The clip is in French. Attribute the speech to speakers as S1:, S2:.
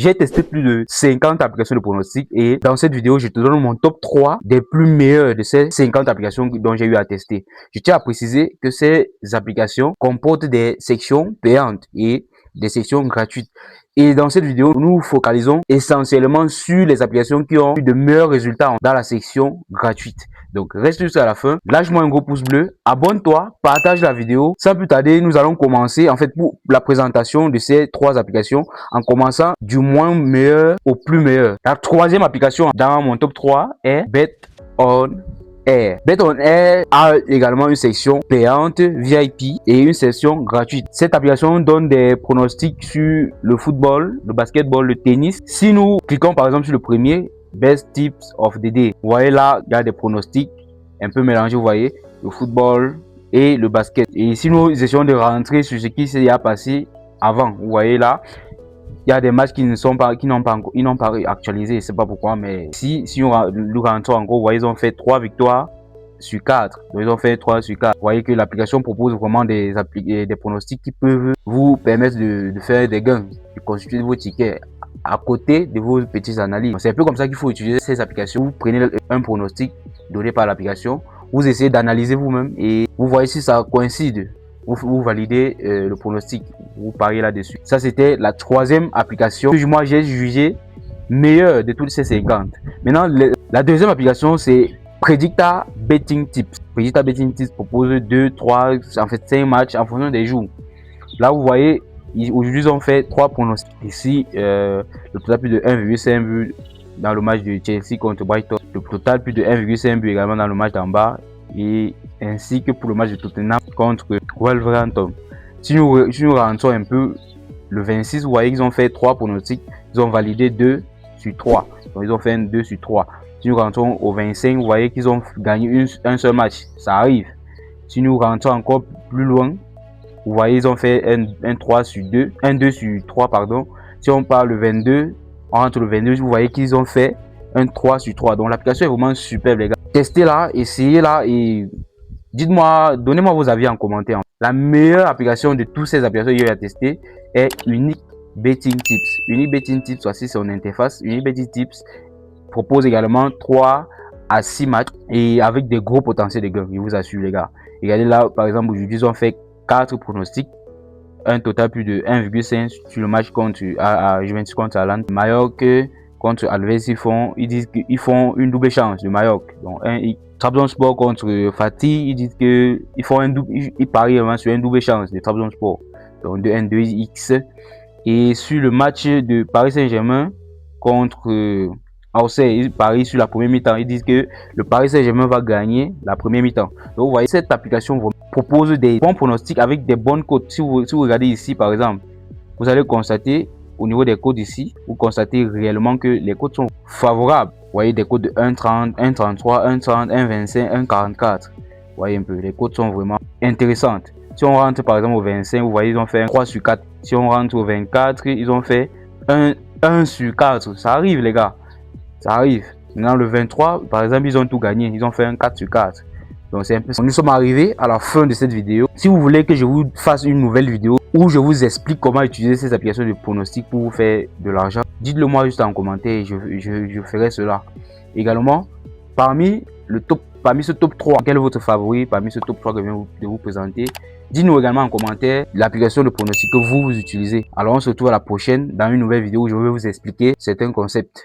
S1: J'ai testé plus de 50 applications de pronostic et dans cette vidéo, je te donne mon top 3 des plus meilleures de ces 50 applications dont j'ai eu à tester. Je tiens à préciser que ces applications comportent des sections payantes et des sections gratuites. Et dans cette vidéo, nous focalisons essentiellement sur les applications qui ont eu de meilleurs résultats dans la section gratuite. Donc, reste jusqu'à la fin, lâche-moi un gros pouce bleu, abonne-toi, partage la vidéo. Sans plus tarder, nous allons commencer en fait pour la présentation de ces 3 applications en commençant du moins meilleur au plus meilleur. La 3e application dans mon top 3 est Bet-On-Air. Bet-On-Air a également une section payante VIP et une section gratuite. Cette application donne des pronostics sur le football, le basketball, le tennis. Si nous cliquons par exemple sur le premier, Best Tips of the Day, vous voyez là, il y a des pronostics un peu mélangés, vous voyez, le football et le basket. Et si nous essayons de rentrer sur ce qui s'est passé avant, vous voyez là, il y a des matchs qui n'ont pas actualisé, je ne sais pas pourquoi, mais si nous rentrons en gros, vous voyez, ils ont fait 3 victoires sur 4. Donc, ils ont fait 3 sur 4. Vous voyez que l'application propose vraiment des pronostics qui peuvent vous permettre de faire des gains, de constituer vos tickets à côté de vos petites analyses. C'est un peu comme ça qu'il faut utiliser ces applications. Vous prenez un pronostic donné par l'application, vous essayez d'analyser vous-même et vous voyez si ça coïncide. Vous validez le pronostic, vous pariez là-dessus. Ça, c'était la 3e application que moi j'ai jugé meilleure de toutes ces 50. Maintenant, la 2e application, c'est Predicta Betting Tips. Predicta Betting Tips propose 2, 3, en fait 5 matchs en fonction des jours. Là, vous voyez, aujourd'hui, ils ont fait 3 pronostics. Ici, le total plus de 1,5 but dans le match de Chelsea contre Brighton. Le total plus de 1,5 but également dans le match d'en bas. Et ainsi que pour le match de Tottenham contre Wolverhampton. Si nous rentrons un peu, le 26, vous voyez qu'ils ont fait 3 pronostics. Ils ont validé 2 sur 3. Donc, ils ont fait un 2 sur 3. Si nous rentrons au 25, vous voyez qu'ils ont gagné un seul match. Ça arrive. Si nous rentrons encore plus loin, vous voyez, ils ont fait un 3 sur 2, un 2 sur 3, pardon. Si on parle le 22, on rentre le 22, vous voyez qu'ils ont fait un 3 sur 3. Donc, l'application est vraiment superbe, les gars. Testez là, essayez là et dites-moi, donnez-moi vos avis en commentaire. La meilleure application de toutes ces applications que j'ai testées est Unique Betting Tips. Unique Betting Tips, voici son interface. Unique Betting Tips propose également 3 à 6 matchs et avec des gros potentiels de gains, je vous assure, les gars. Regardez là, par exemple, aujourd'hui, ils ont fait 4 pronostics, un total plus de 1,5 sur le match contre Juventus contre Atalanta. Mallorca contre Alves, ils disent qu'ils font une double chance de Mallorca. Donc, Trabzonspor contre Fatih, ils disent qu'ils font un double, ils parient vraiment sur une double chance de Trabzonspor. Donc, de 1-2x. Et sur le match de Paris Saint-Germain contre Auxerre, ils parient sur la première mi-temps. Ils disent que le Paris Saint-Germain va gagner la première mi-temps. Donc, vous voyez, cette application propose des bons pronostics avec des bonnes cotes. Si vous regardez ici, par exemple, vous allez constater au niveau des codes ici, vous constatez réellement que les codes sont favorables. Vous voyez des codes de 1,30, 1,33, 1,30, 1,25, 1,44. Vous voyez un peu, les codes sont vraiment intéressantes. Si on rentre par exemple au 25, vous voyez, ils ont fait un 3 sur 4. Si on rentre au 24, ils ont fait un 1 sur 4. Ça arrive, les gars. Ça arrive. Maintenant, le 23, par exemple, ils ont tout gagné. Ils ont fait un 4 sur 4. Donc, c'est un peu ça. Nous sommes arrivés à la fin de cette vidéo. Si vous voulez que je vous fasse une nouvelle vidéo où je vous explique comment utiliser ces applications de pronostic pour vous faire de l'argent, dites-le moi juste en commentaire et je ferai cela. Également, parmi ce top 3, quel est votre favori parmi ce top 3 que je viens de vous présenter? Dites-nous également en commentaire l'application de pronostic que vous utilisez. Alors, on se retrouve à la prochaine dans une nouvelle vidéo où je vais vous expliquer certains concepts.